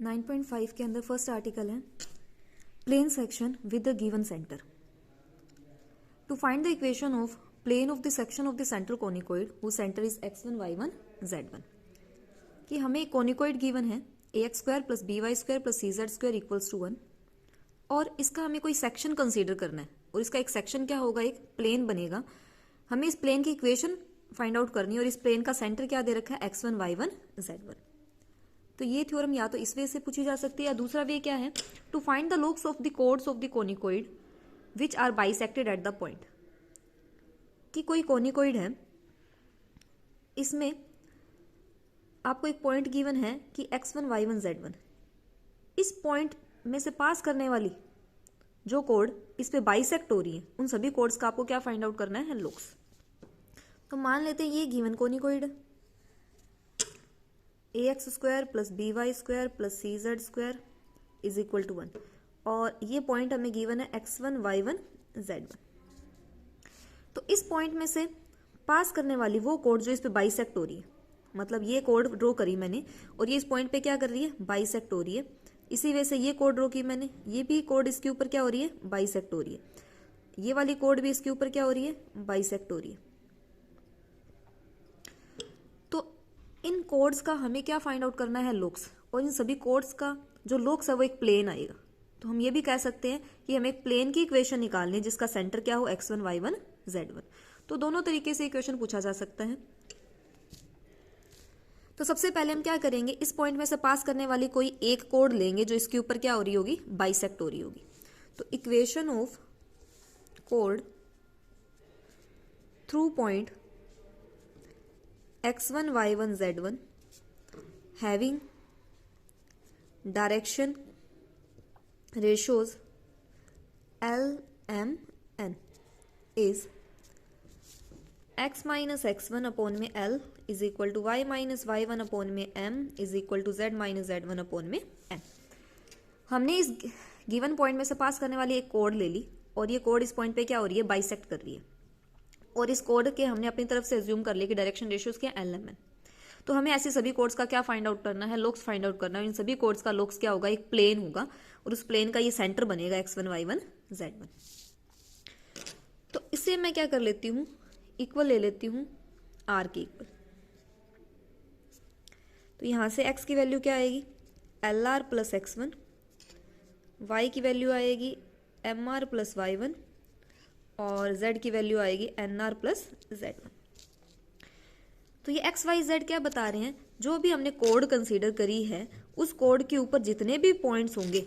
9.5 के अंदर first article है plane section with the given centre. To find the equation of plane of the section of the central conicoid whose centre is x1 y1 z1, कि हमें एक conicoid given है ax square plus by square plus cz square equals to 1 और इसका हमें कोई section consider करना है और इसका एक सेक्शन क्या होगा, एक प्लेन बनेगा। हमें इस प्लेन की इक्वेशन फाइंड आउट करनी है और इस प्लेन का सेंटर क्या दे रखा है x1 y1 z1। तो ये थ्योरम या तो इस वे से पूछी जा सकती है या दूसरा वे क्या है, to find the locus of the chords of the conicoid which are bisected at the point, कि कोई कोनिकोइड है, इसमें आपको एक पॉइंट गिवन है कि x1 y1 z1, इस पॉइंट में से पास करने वाली जो कोड इस पे बाइसेक्ट हो रही है उन सभी कोड्स का आपको क्या फाइंड आउट करना है, लोक्स। तो मान लेते हैं ये गिवन कोनिकोइड है ax square plus by square plus cz square is equal to 1 और ये पॉइंट हमें गिवन है x1 y1 z1। तो इस पॉइंट में से पास करने वाली वो कोड जो इस पे बाइसेक्ट हो रही है, मतलब ये कोड ड्रॉ करी मैंने और ये इस पॉइंट पे क्या कर रही है, बाइसेक्ट हो रही है। इसी वजह से ये कोड ड्रॉ की मैंने, ये भी कोड इसके ऊपर क्या हो रही है, बाइसेक्ट हो रही है। ये वाली कोड भी इसके ऊपर क्या हो रही है, बाइसेक्ट हो रही है। तो इन कोड्स का हमें क्या फाइंड आउट करना है, लोक्स, और इन सभी कोड्स का जो लोक्स है वो एक प्लेन आएगा। तो हम ये भी कह सकते हैं कि हमें एक प्लेन की इक्वेशन निकालनी है जिसका सेंटर क्या हो, x1 y1 z1। तो दोनों तरीके से इक्वेशन पूछा जा सकता है। तो सबसे पहले हम क्या करेंगे, इस पॉइंट में से पास करने वाली कोई एक कोड लेंगे जो इसके ऊपर क्या हो रही होगी, बाइसेक्ट हो रही होगी। तो equation of code through point x1 y1 z1 having direction ratios L M N is x minus x1 upon में L is equal to y minus y1 upon में M is equal to z minus z1 upon में M। हमने इस given point में से पास करने वाली एक कोड ले ली और ये कोड इस पॉइंट पे क्या हो रही है, बाइसेक्ट कर रही है और इस कोड के हमने अपनी तरफ से एज्यूम कर लिया कि डायरेक्शन रेशियोज के LMN। तो हमें ऐसे सभी कोड्स का क्या फाइंड आउट करना है, लोक्स फाइंड आउट करना है। इन सभी कोड्स का लोक्स क्या होगा, एक प्लेन होगा और उस प्लेन का ये सेंटर बनेगा x1 y1 z1। तो इससे मैं क्या कर लेती हूँ, इक्वल ले लेती हूँ r के इक्वल। तो यहां से x की वैल्यू क्या आएगी, LR प्लस x1, y की वैल्यू आएगी MR प्लस y1 और z की वैल्यू आएगी NR प्लस z1। तो ये x y z क्या बता रहे हैं, जो भी हमने कोड कंसीडर करी है उस कोड के ऊपर जितने भी पॉइंट्स होंगे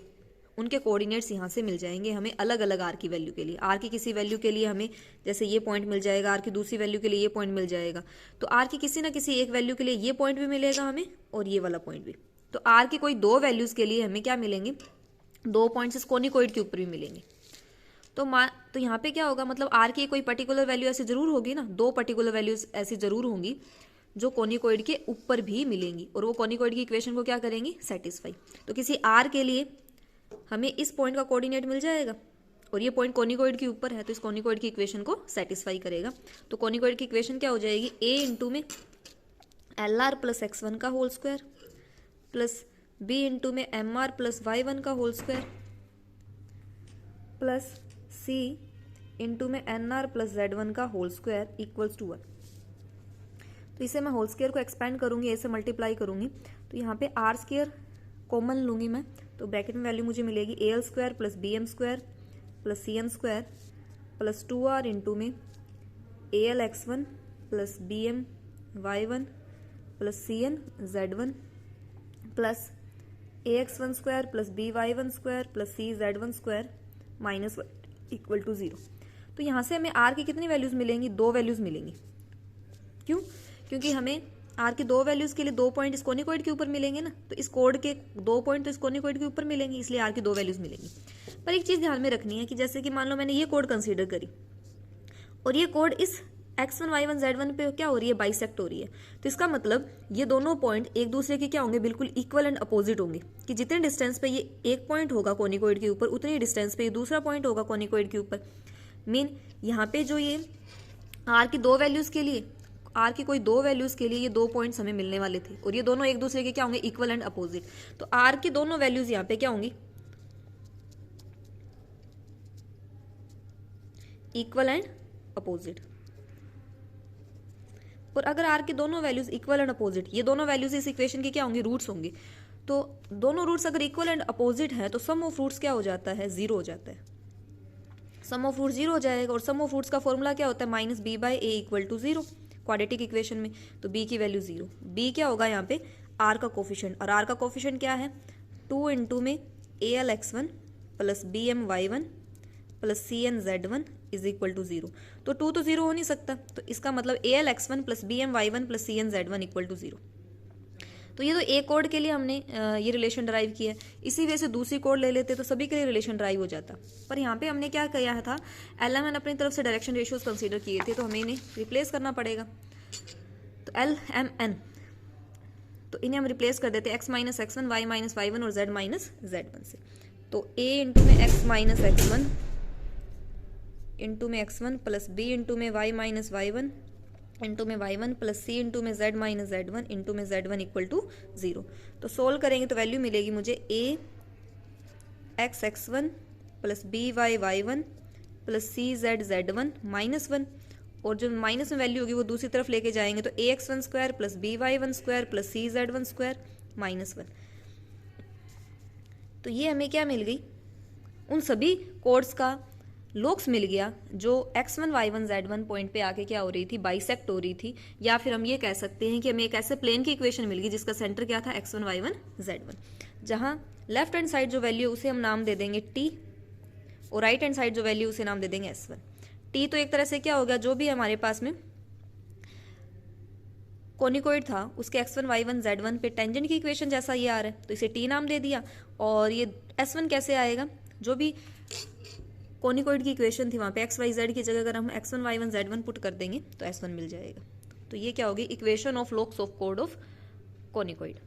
उनके कोऑर्डिनेट्स यहाँ से मिल जाएंगे हमें अलग अलग r की वैल्यू के लिए। r की किसी वैल्यू के लिए हमें जैसे ये पॉइंट मिल जाएगा, r की दूसरी वैल्यू के लिए ये पॉइंट मिल जाएगा। तो r की किसी ना किसी एक वैल्यू के लिए ये पॉइंट भी मिलेगा हमें और ये वाला पॉइंट भी। तो r की कोई दो वैल्यूज के लिए हमें क्या मिलेंगे, दो पॉइंट्स इस कोनिकोइड के ऊपर भी मिलेंगे। तो यहाँ पे क्या होगा, मतलब r की कोई पर्टिकुलर वैल्यू ऐसी जरूर होगी ना, दो पर्टिकुलर वैल्यूज ऐसी जरूर होंगी जो कोनिकोइड के ऊपर भी मिलेंगी और वो कोनिकोइड की इक्वेशन को क्या करेंगी, सेटिस्फाई। तो किसी r के लिए हमें इस पॉइंट का कोऑर्डिनेट मिल जाएगा और ये पॉइंट कोनिकोइड के ऊपर है तो इस कोनिकोइड की इक्वेशन को सेटिस्फाई करेगा। तो कोनिकोइड की इक्वेशन क्या हो जाएगी, a इंटू में LR प्लस x1 का whole square plus b into में MR प्लस y1 का whole square plus c into में NR प्लस z1 का होल स्क्वायर इक्वल्स टू 1। तो इसे मैं होल स्क्वायर को एक्सपेंड करूंगी, ऐसे मल्टीप्लाई करूंगी तो यहाँ पे r स्क्वायर कॉमन लूंगी मैं, तो ब्रैकेट में वैल्यू मुझे मिलेगी AL square plus BM square plus CM square plus 2R into में AL x1 plus BM y1 plus CN z1 plus AX1 square plus BY1 square plus CZ1 square minus equal to 0। तो यहाँ से हमें R की कितनी values मिलेंगी, दो values मिलेंगी। क्यों, क्योंकि हमें r की दो वैल्यूज के लिए दो पॉइंट इस कोनिकोइड के ऊपर मिलेंगे ना, तो इस कोड के दो पॉइंट तो इस कोनिकोइड के ऊपर मिलेंगे, इसलिए r की दो वैल्यूज मिलेंगी। पर एक चीज ध्यान में रखनी है कि जैसे कि मान लो मैंने ये कोड कंसीडर करी और ये कोड इस x1 y1 z1 पे क्या हो रही है, बाइसेक्ट हो रही है। तो इसका मतलब ये दोनों पॉइंट एक दूसरे के क्या होंगे, बिल्कुल इक्वल एंड अपोजिट होंगे, कि जितने डिस्टेंस पे ये एक पॉइंट होगा कोनिकोइड के ऊपर उतनी डिस्टेंस पे ये दूसरा पॉइंट होगा कोनिकोइड के ऊपर। मीन यहाँ पे जो ये r की दो वैल्यूज के लिए आर की कोई दो वैल्यूज के लिए ये 2 पॉइंट्स हमें मिलने वाले थे और ये दोनों एक दूसरे के क्या होंगे, इक्वल एंड अपोजिट। तो आर की दोनों वैल्यूज यहाँ पे क्या होंगी, इक्वल एंड अपोजिट। और अगर आर की दोनों वैल्यूज इक्वल एंड अपोजिट, ये दोनों वैल्यूज इस इक्वेशन के क्या होंगे, रूट्स होंगे। तो दोनों रूट्स अगर इक्वल एंड अपोजिट है तो सम ऑफ रूट्स क्या हो जाता है, जीरो हो जाता है। सम ऑफ रूट्स जीरो हो जाएगा और सम ऑफ रूट्स का फॉर्मूला क्या होता है, minus B by A equal to zero, quadratic equation में। तो बी की वैल्यू जीरो, बी क्या होगा यहाँ पे, आर का कोफिशिएंट, और आर का कोफिशिएंट क्या है, 2 इंटू में a l x one plus b m y one plus c n z one is equal to zero. तो 2 तो जीरो हो नहीं सकता, तो इसका मतलब a l x one plus b m y one plus c n z one equal to zero. तो ये तो एक कोड के लिए हमने ये रिलेशन ड्राइव किया है। इसी वजह से दूसरी कोड ले लेते तो सभी के लिए रिलेशन ड्राइव हो जाता। पर यहाँ पे हमने क्या किया था, एल एम एन अपनी तरफ से डायरेक्शन रेशियोज कंसीडर किए थे, तो हमें इन्हें रिप्लेस करना पड़ेगा। तो एल एम एन, तो इन्हें हम रिप्लेस कर देते x minus x one, y minus y one और जेड माइनस जेड1 से। तो ए इंटू में एक्स माइनस एक्स1 इंटू में एक्स1 प्लस बी इंटू में वाई माइनस वाई1 इंटू में y1 प्लस सी इंटू में z माइनस z1 इंटू में z1 equal to zero. तो सोल्व करेंगे तो वैल्यू मिलेगी मुझे a x x one plus b y y one plus c z z one minus 1, और जो माइनस में वैल्यू होगी वो दूसरी तरफ लेके जाएंगे तो a x1 square plus b y one square plus c z one square minus 1। तो ये हमें क्या मिल गई, उन सभी कोड्स का लॉग्स मिल गया जो x1 y1 z1 पॉइंट पे आके क्या हो रही थी, बाइसेक्ट हो रही थी। या फिर हम ये कह सकते हैं कि हमें एक ऐसे प्लेन की इक्वेशन मिल गई जिसका सेंटर क्या था, x1 y1 z1, जहां लेफ्ट हैंड साइड जो वैल्यू उसे हम नाम दे देंगे t और राइट हैंड साइड जो वैल्यू उसे नाम दे देंगे s1। t तो एक तरह से क्या हो गया, जो भी हमारे पास में कोनिकोइड था उसके x1 y1 z1 पे टेंजेंट की इक्वेशन जैसा ये आ रहा है तो इसे t नाम दे दिया। और ये s1 कैसे आएगा, जो भी कोनिकोइड की इक्वेशन थी वहाँ पे एक्स वाई जेड की जगह अगर हम x1 y1 z1 पुट कर देंगे तो s1 मिल जाएगा। तो ये क्या होगी, इक्वेशन ऑफ लॉग्स ऑफ कोड ऑफ कोनिकोइड।